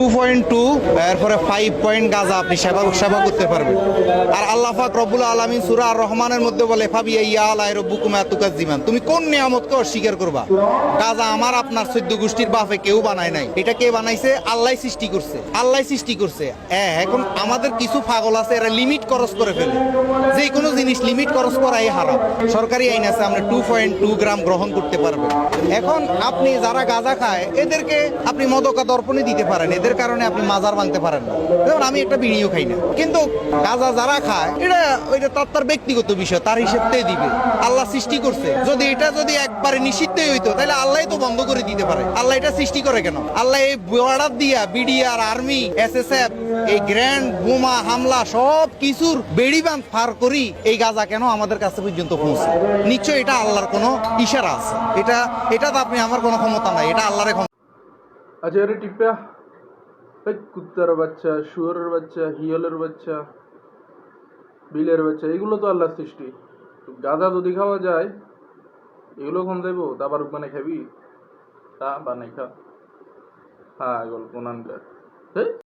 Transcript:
2.2 এরপরে 5 পয়েন্ট গাঁজা আপনি সেবা করতে পারবেন। আর আল্লাহ পাক রব্বুল আলামিন সূরা আর রহমানের মধ্যে বলে ফাবিয়া আলাই রব্বুকুম আতুকাজ্জিমান, তুমি কোন নিয়ামতকে অস্বীকার করবা? গাঁজা আমার আপনার 14 গোষ্ঠীর বাপে কেউ বানায় নাই, এটা কে বানাইছে? আল্লাহ সৃষ্টি করছে, আল্লাহ সৃষ্টি করছে। এখন আমাদের কিছু পাগল আছে, এরা লিমিট খরচ করে ফেলে, যে কোনো জিনিস লিমিট খরচ করাই হারাম। সরকারি আইন আছে, আমরা 2.2 গ্রাম গ্রহণ করতে পারবেন। এখন আপনি যারা গাঁজা খায় এদেরকে আপনি মদকা দর্পণে দিতে পারেন, এদের কারণে আপনি মাজার ভাঙতে পারেন না। যেমন আমি একটা বিড়িও খাই না, কিন্তু গাঁজা যারা খায় এটা তার ব্যক্তিগত বিষয়, তার হিসেবতেই দিবে। আল্লাহ সৃষ্টি করছে, যদি এটা একবারে নিষিদ্ধই হইতো তাহলে আল্লাহ তো বন্ধ করে দিতে পারে। আল্লাহ এটা সৃষ্টি করে কেন? আল্লাহ এই বর্ডার দিয়া বিডিআর, আর্মি, এসএসএফ, এই গ্র্যান্ড বোমা হামলা সব কিছুর বেড়িবাঁধ পার করি এই গাঁজা কেন আমাদের কাছে পর্যন্ত পৌঁছে? নিশ্চয় এটা আল্লাহর কোনো ইশারা আছে। এটা তো আপনি আমার কোনো ক্ষমতা নাই, এটা আল্লাহর ক্ষমতা। আচ্ছা, এটা টিপা কুত্তার বাচ্চা, শুয়োরের বাচ্চা, হিয়লের বাচ্চা, বিলের বাচ্চা, এগুলো তো আল্লাহর সৃষ্টি। গাঁজা যদি খাওয়া যায়, এগুলো কোন দেবো? দাবার বানাই খাবি? তা বানাই খা, হ্যাঁ গল্প নানটা।